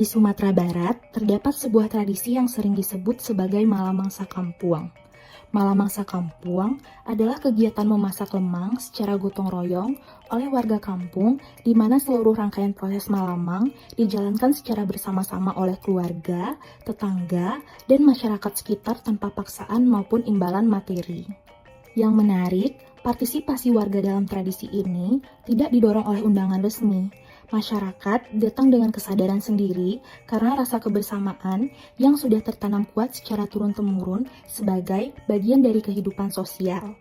Sumatera Barat, terdapat sebuah tradisi yang sering disebut sebagai Malam Mangsa Kampuang. Malam Mangsa Kampuang adalah kegiatan memasak lemang secara gotong royong oleh warga kampung, di mana seluruh rangkaian proses malamang dijalankan secara bersama-sama oleh keluarga, tetangga, dan masyarakat sekitar tanpa paksaan maupun imbalan materi. Yang menarik, partisipasi warga dalam tradisi ini tidak didorong oleh undangan resmi. Masyarakat datang dengan kesadaran sendiri karena rasa kebersamaan yang sudah tertanam kuat secara turun-temurun sebagai bagian dari kehidupan sosial.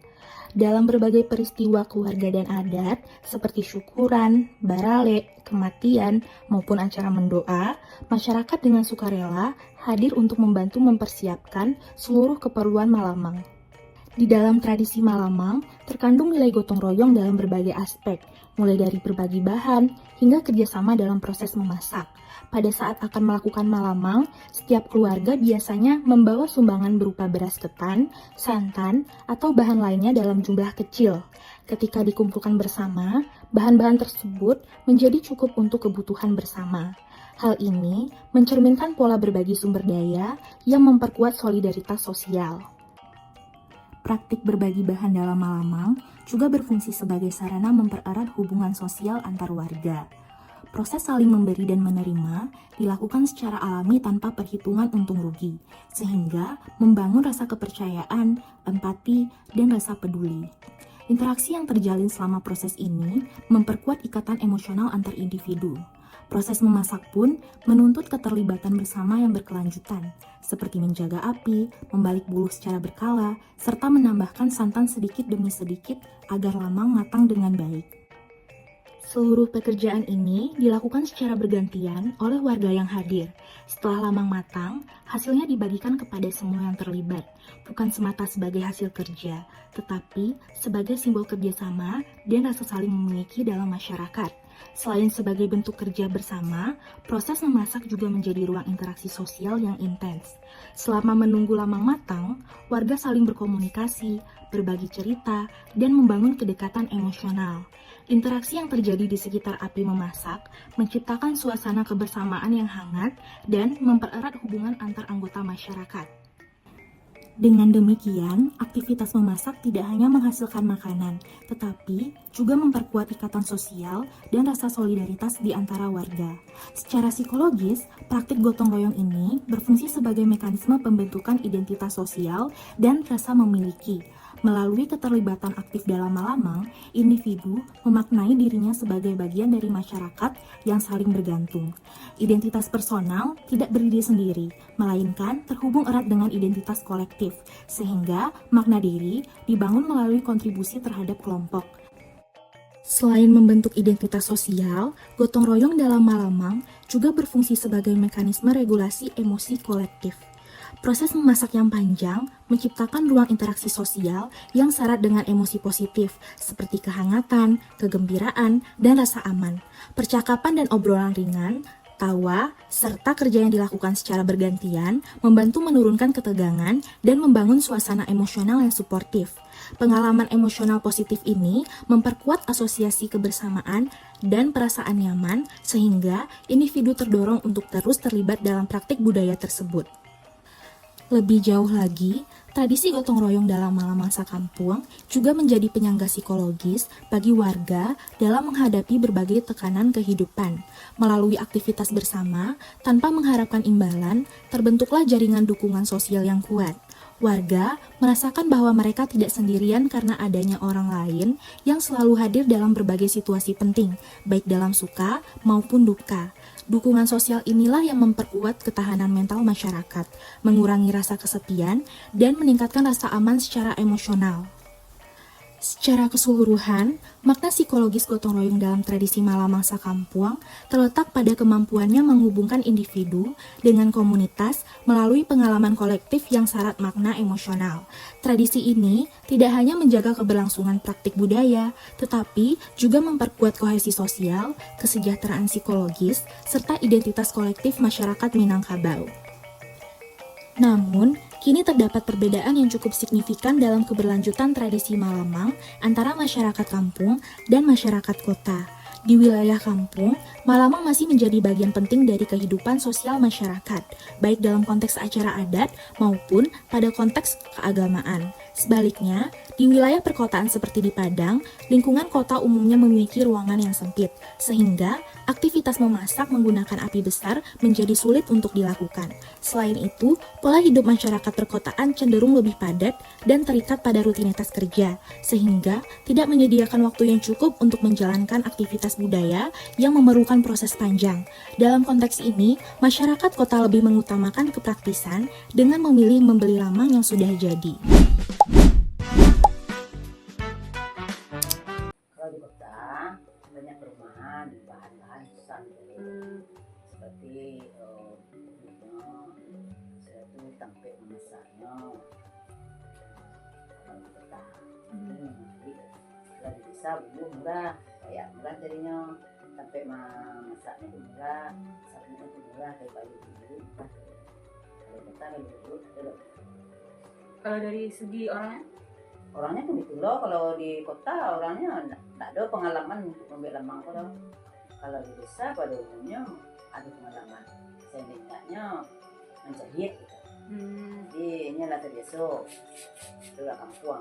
Dalam berbagai peristiwa keluarga dan adat, seperti syukuran, barale, kematian, maupun acara mendoa, masyarakat dengan sukarela hadir untuk membantu mempersiapkan seluruh keperluan malamang. Di dalam tradisi malamang, terkandung nilai gotong royong dalam berbagai aspek, mulai dari berbagi bahan hingga kerjasama dalam proses memasak. Pada saat akan melakukan malamang, setiap keluarga biasanya membawa sumbangan berupa beras ketan, santan, atau bahan lainnya dalam jumlah kecil. Ketika dikumpulkan bersama, bahan-bahan tersebut menjadi cukup untuk kebutuhan bersama. Hal ini mencerminkan pola berbagi sumber daya yang memperkuat solidaritas sosial. Praktik berbagi bahan dalam malamang juga berfungsi sebagai sarana mempererat hubungan sosial antar warga. Proses saling memberi dan menerima dilakukan secara alami tanpa perhitungan untung rugi, sehingga membangun rasa kepercayaan, empati, dan rasa peduli. Interaksi yang terjalin selama proses ini memperkuat ikatan emosional antar individu. Proses memasak pun menuntut keterlibatan bersama yang berkelanjutan, seperti menjaga api, membalik buluh secara berkala, serta menambahkan santan sedikit demi sedikit agar lamang matang dengan baik. Seluruh pekerjaan ini dilakukan secara bergantian oleh warga yang hadir. Setelah lamang matang, hasilnya dibagikan kepada semua yang terlibat, bukan semata sebagai hasil kerja, tetapi sebagai simbol kerjasama dan rasa saling memiliki dalam masyarakat. Selain sebagai bentuk kerja bersama, proses memasak juga menjadi ruang interaksi sosial yang intens. Selama menunggu lamang matang, warga saling berkomunikasi, berbagi cerita, dan membangun kedekatan emosional. Interaksi yang terjadi di sekitar api memasak menciptakan suasana kebersamaan yang hangat dan mempererat hubungan antar anggota masyarakat. Dengan demikian, aktivitas memasak tidak hanya menghasilkan makanan, tetapi juga memperkuat ikatan sosial dan rasa solidaritas di antara warga. Secara psikologis, praktik gotong royong ini berfungsi sebagai mekanisme pembentukan identitas sosial dan rasa memiliki. Melalui keterlibatan aktif dalam malamang, individu memaknai dirinya sebagai bagian dari masyarakat yang saling bergantung. Identitas personal tidak berdiri sendiri, melainkan terhubung erat dengan identitas kolektif, sehingga makna diri dibangun melalui kontribusi terhadap kelompok. Selain membentuk identitas sosial, gotong royong dalam malamang juga berfungsi sebagai mekanisme regulasi emosi kolektif. Proses memasak yang panjang menciptakan ruang interaksi sosial yang syarat dengan emosi positif seperti kehangatan, kegembiraan, dan rasa aman. Percakapan dan obrolan ringan, tawa, serta kerja yang dilakukan secara bergantian membantu menurunkan ketegangan dan membangun suasana emosional yang suportif. Pengalaman emosional positif ini memperkuat asosiasi kebersamaan dan perasaan nyaman sehingga individu terdorong untuk terus terlibat dalam praktik budaya tersebut. Lebih jauh lagi, tradisi gotong royong dalam Malam Mangsa Kampuang juga menjadi penyangga psikologis bagi warga dalam menghadapi berbagai tekanan kehidupan. Melalui aktivitas bersama, tanpa mengharapkan imbalan, terbentuklah jaringan dukungan sosial yang kuat. Warga merasakan bahwa mereka tidak sendirian karena adanya orang lain yang selalu hadir dalam berbagai situasi penting, baik dalam suka maupun duka. Dukungan sosial inilah yang memperkuat ketahanan mental masyarakat, mengurangi rasa kesepian, dan meningkatkan rasa aman secara emosional. Secara keseluruhan, makna psikologis gotong royong dalam tradisi Malam Mangsa Kampuang terletak pada kemampuannya menghubungkan individu dengan komunitas melalui pengalaman kolektif yang syarat makna emosional. Tradisi ini tidak hanya menjaga keberlangsungan praktik budaya, tetapi juga memperkuat kohesi sosial, kesejahteraan psikologis, serta identitas kolektif masyarakat Minangkabau. Namun, kini terdapat perbedaan yang cukup signifikan dalam keberlanjutan tradisi malamang antara masyarakat kampung dan masyarakat kota. Di wilayah kampung, malamang masih menjadi bagian penting dari kehidupan sosial masyarakat, baik dalam konteks acara adat maupun pada konteks keagamaan. Sebaliknya, di wilayah perkotaan seperti di Padang, lingkungan kota umumnya memiliki ruangan yang sempit, sehingga aktivitas memasak menggunakan api besar menjadi sulit untuk dilakukan. Selain itu, pola hidup masyarakat perkotaan cenderung lebih padat dan terikat pada rutinitas kerja, sehingga tidak menyediakan waktu yang cukup untuk menjalankan aktivitas budaya yang memerlukan proses panjang. Dalam konteks ini, masyarakat kota lebih mengutamakan kepraktisan dengan memilih membeli lamang yang sudah jadi. Kalau di kota banyak perumahan, bahan-bahan susah seperti itu tempe memasaknya. Kalau di kota ini kalau di desa bumbu murah, kayak murah jadinya tempe masaknya itu murah, sapinya itu murah kayak kayu dulu. Kalau kota lebih dulu. Kalau dari segi Orangnya tuh gitu loh, kalau di kota orangnya nggak ada pengalaman untuk membeli lamang kalau di desa pada umumnya ada pengalaman setidaknya menjahit gitu. Jadi ini lah terbiasa itu lah kampung.